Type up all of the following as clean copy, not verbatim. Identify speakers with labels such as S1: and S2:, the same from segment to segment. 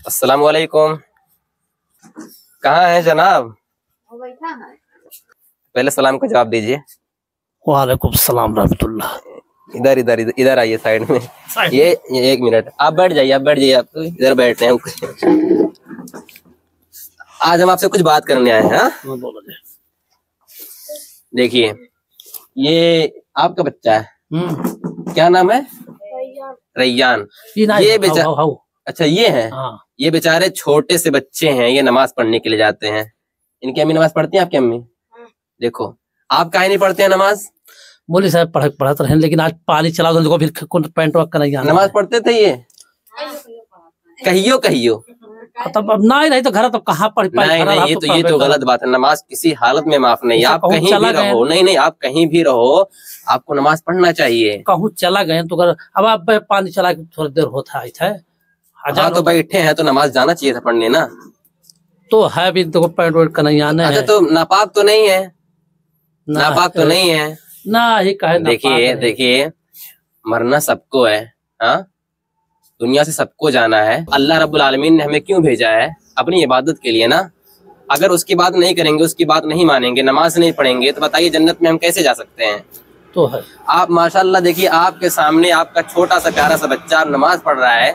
S1: अस्सलाम वालेकुम। कहाँ हैं जनाब?
S2: वो बैठा है।
S1: पहले सलाम का जवाब दीजिए।
S3: वालेकुम सलाम रहमतुल्लाह।
S1: इधर इधर इधर इधर आइए साइड में। ये एक मिनट, आप बैठ जाइए, आप तो इधर बैठे हैं। आज हम आपसे कुछ बात करने आए हैं। हाँ, देखिए ये आपका बच्चा है, क्या नाम है? रैयान। ये बेचारा, अच्छा ये है। ये बेचारे छोटे से बच्चे हैं, ये नमाज पढ़ने के लिए जाते हैं। इनकी अम्मी नमाज पढ़ती हैं? आपकी अम्मी? देखो, आप काहे नहीं पढ़ते हैं नमाज?
S3: बोली साहब पढ़ा तो रहे, लेकिन आज पानी चला दो फिर पैंट वक नहीं आना।
S1: नमाज पढ़ते थे ये? कहियो कहियो
S3: तब अब ना ही नहीं तो घर तो कहाँ पढ़ पाए?
S1: नहीं, ये तो गलत बात है। नमाज किसी हालत में माफ नहीं। आप कहीं भी रहो, नहीं आप कहीं भी रहो, आपको नमाज पढ़ना चाहिए।
S3: कहूँ चला गए तो अब आप पानी चला के थोड़ी देर होता है।
S1: हाँ तो बैठे हैं तो नमाज जाना चाहिए था पढ़ने ना।
S3: तो है भी तो पैंट वैंट का नहीं आना है।
S1: तो नापाक तो नहीं है? नापाक तो नहीं है
S3: ना ही कहे।
S1: देखिए मरना सबको है। हाँ, दुनिया से सबको जाना है। अल्लाह रब्बुल आलमीन ने हमें क्यों भेजा है? अपनी इबादत के लिए ना। अगर उसकी बात नहीं करेंगे, उसकी बात नहीं मानेंगे, नमाज नहीं पढ़ेंगे, तो बताइए जन्नत में हम कैसे जा सकते हैं?
S3: तो है।
S1: आप माशाल्लाह देखिए, आपके सामने आपका छोटा सा प्यारा सा बच्चा नमाज पढ़ रहा है,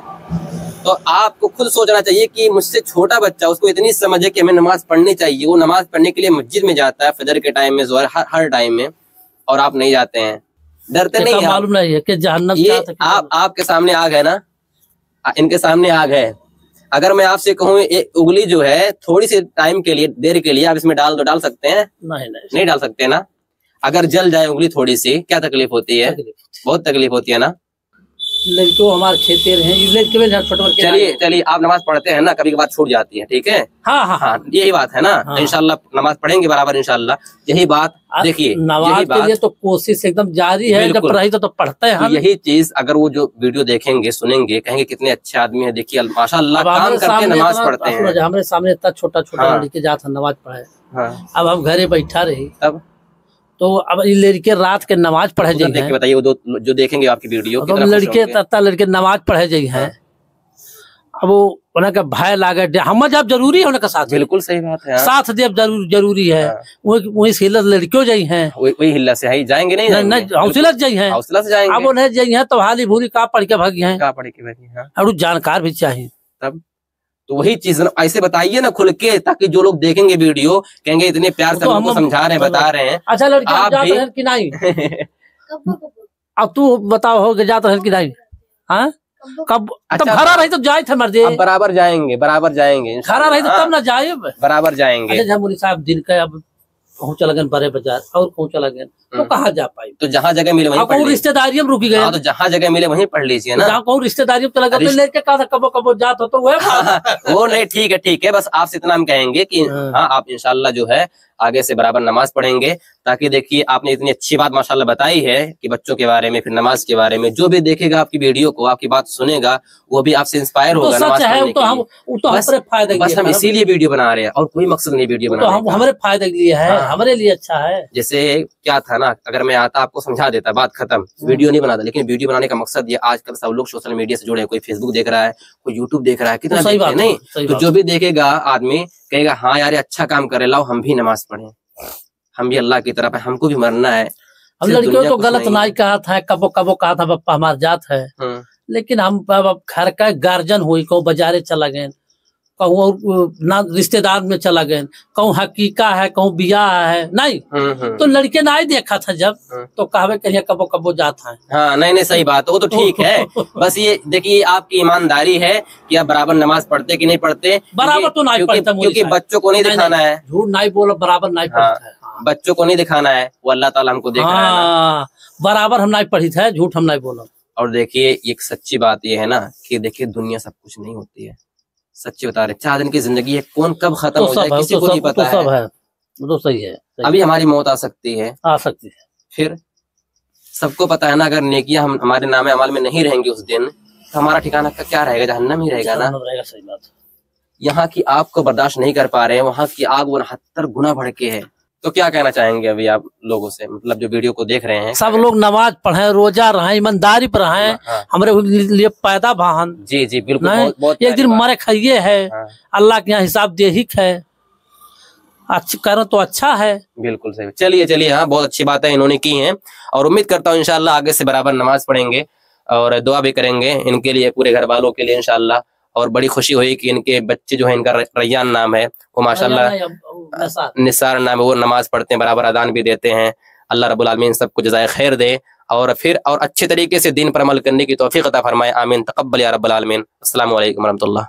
S1: तो आपको खुद सोचना चाहिए कि मुझसे छोटा बच्चा, उसको इतनी समझ है कि हमें नमाज पढ़नी चाहिए। वो नमाज पढ़ने के लिए मस्जिद में जाता है, फजर के टाइम में, ज़ोहर, हर टाइम में, और आप नहीं जाते हैं। डरते नहीं?
S3: मालूम नहीं है कि जहन्नम
S1: ये आपके सामने आग है ना, इनके सामने आग है। अगर मैं आपसे कहूँ एक उंगली जो है थोड़ी सी टाइम के लिए, देर के लिए आप इसमें डाल दो, डाल सकते हैं? नहीं डाल सकते ना। अगर जल जाए उंगली थोड़ी सी, क्या तकलीफ होती है? बहुत तकलीफ होती है ना।
S3: लड़कियों हमारे खेते रहे।
S1: चलिए आप नमाज पढ़ते हैं ना, कभी कभार छूट जाती है, ठीक है? हाँ, यही बात है ना।
S3: हाँ।
S1: इंशाल्लाह नमाज पढ़ेंगे बराबर, इंशाल्लाह। यही बात देखिए,
S3: नमाज के लिए तो कोशिश एकदम जारी है। जब रही तो पढ़ते हैं।
S1: यही चीज अगर वो जो वीडियो देखेंगे, सुनेंगे, कहेंगे कितने अच्छे आदमी है, देखिए माशाल्लाह काम करके नमाज पढ़ते हैं।
S3: हमारे सामने इतना छोटा लड़के जाता नमाज पढ़े। अब हम घरे बैठा रही, तब तो अब लड़के रात के नमाज पढ़े जाइए।
S1: बताइए वो जो देखेंगे आपकी वीडियो,
S3: तो लड़के नमाज पढ़े जाइए हैं। अब वो उनका भय लागे, हम जब जरूरी है उनका साथ। बिल्कुल
S1: सही बात है।
S3: साथ जब जरूरी है। वही हिल्लत लड़कियों जाई हैं,
S1: वही हिल्लत से जाएंगे नहीं,
S3: हौसला से जाएंगे। अब उन्हें जाइए तो हाली भूरी का पढ़ के भागी हैं, और जानकार भी चाहिए। तब
S1: तो वही चीज ऐसे बताइए ना खुल के, ताकि जो लोग देखेंगे वीडियो कहेंगे इतने प्यार से हमको समझा रहे हैं, बता रहे हैं।
S3: अच्छा लड़के आप जाते हैं कि नहीं? अब तू बताओ हो जाते हैं कि नहीं? हाँ कब? तब घरा रही तो जाए थे मर्जी।
S1: बराबर जाएंगे
S3: घरा रही तो तब ना जाए, बराबर
S1: जाएंगे।
S3: अच्छा मुनी साहब दिन का अब पहुँचा लगन बड़े बाजार और पहुँचा लगन तो कहाँ जा पाई?
S1: तो जहाँ जगह मिले वहीं पढ़ लीजिए।
S3: रिश्तेदारी में रुकी गए,
S1: तो जहाँ जगह मिले वहीं पढ़ लीजिए ना।
S3: जहाँ कहूँ रिश्तेदारी में लगा लेके कहा था कबो जात हो तो
S1: वो नहीं, ठीक है। बस आपसे इतना हम कहेंगे कि हाँ आप इंशाल्लाह जो है आगे से बराबर नमाज पढ़ेंगे, ताकि देखिए आपने इतनी अच्छी बात माशाल्लाह बताई है कि बच्चों के बारे में, फिर नमाज के बारे में। जो भी देखेगा आपकी वीडियो को, आपकी बात सुनेगा, वो भी आपसे इंस्पायर होगा नमाज पढ़ने के लिए। बस हम इसीलिए वीडियो बना रहे हैं, और कोई मकसद नहीं वीडियो बनाने का।
S3: हमारे फायदे के लिए है, हमारे लिए अच्छा है।
S1: जैसे क्या था ना, अगर मैं आता आपको समझा देता, बात खत्म, वीडियो नहीं बनाता। लेकिन वीडियो बनाने का मकसद ये, आजकल सब लोग सोशल मीडिया से जुड़े हैं, कोई फेसबुक देख रहा है, कोई यूट्यूब देख रहा है, कितना नहीं। तो जो भी देखेगा आदमी कहेगा हाँ यार अच्छा काम करे, लाओ हम भी नमाज पढ़े, हम भी अल्लाह की तरफ है, हमको भी मरना है।
S3: हम लड़कियों तो गलत नहीं कहा था, कबो कहा था पप्पा हमारे जात है, लेकिन हम घर का गार्जियन हुई, कहूँ बाजारे चला गए, कहूँ ना रिश्तेदार में चला गए, कहूँ हकीका है, कहूँ बियाह है, नहीं तो लड़के ना ही देखा था जब, तो कहवे कहिए कबो जाता है।
S1: हाँ नहीं सही बात, वो तो ठीक है। बस ये देखिए आपकी ईमानदारी है कि आप बराबर नमाज पढ़ते कि नहीं पढ़ते।
S3: बराबर तो नहीं पढ़ता,
S1: क्योंकि बच्चों को नहीं दिखाना है,
S3: झूठ नहीं बोलो, बराबर नहीं पढ़ता है।
S1: बच्चों को नहीं दिखाना है, वो अल्लाह ताला हमको देख रहा है।
S3: बराबर हम नहीं पढ़ी थे, झूठ हम नहीं बोलो।
S1: और देखिए एक सच्ची बात ये है ना कि देखिए दुनिया सब कुछ नहीं होती है, सच्ची बता रहे। 4 दिन की जिंदगी है, कौन कब खत्म हो जाए किसी को नहीं पता है।
S3: तो सही है,
S1: अभी हमारी मौत आ सकती है, फिर सबको पता है ना, अगर नेकियां हमारे नाम अमल में नहीं रहेंगी उस दिन, तो हमारा ठिकाना का क्या रहेगा? जहन्नम ही रहेगा ना।
S3: सही बात।
S1: यहाँ की आग को बर्दाश्त नहीं कर पा रहे हैं, वहाँ की आग 69 गुना बढ़ के है। तो क्या कहना चाहेंगे अभी आप लोगों से, मतलब जो वीडियो को देख रहे हैं?
S3: सब लोग नमाज पढ़े, रोजा रहें, ईमानदारी पर रहें, हमारे लिए पैदा भान।
S1: जी जी बिल्कुल, बहुत
S3: एक दिन मरे खाइए है, अल्लाह के यहाँ हिसाब देही है, अच्छा करो तो अच्छा है।
S1: बिल्कुल सही। चलिए हाँ, बहुत अच्छी बात है इन्होंने की है, और उम्मीद करता हूँ इंशाल्लाह आगे से बराबर नमाज पढ़ेंगे और दुआ भी करेंगे इनके लिए, पूरे घर वालों के लिए इंशाल्लाह। और बड़ी खुशी हुई कि इनके बच्चे जो है, इनका रैयान नाम है, वो माशाल्लाह निसार नाम है, वो नमाज पढ़ते हैं, बराबर अदान भी देते हैं। अल्लाह रब्बुल आलमीन सबको जज़ाए खैर दे और फिर और अच्छे तरीके से दीन पर अमल करने की तौफीक अता फरमाए। आमीन, तक़ब्बल या रब्बल आलमीन। अस्सलामु अलैकुम व रहमतुल्लाह।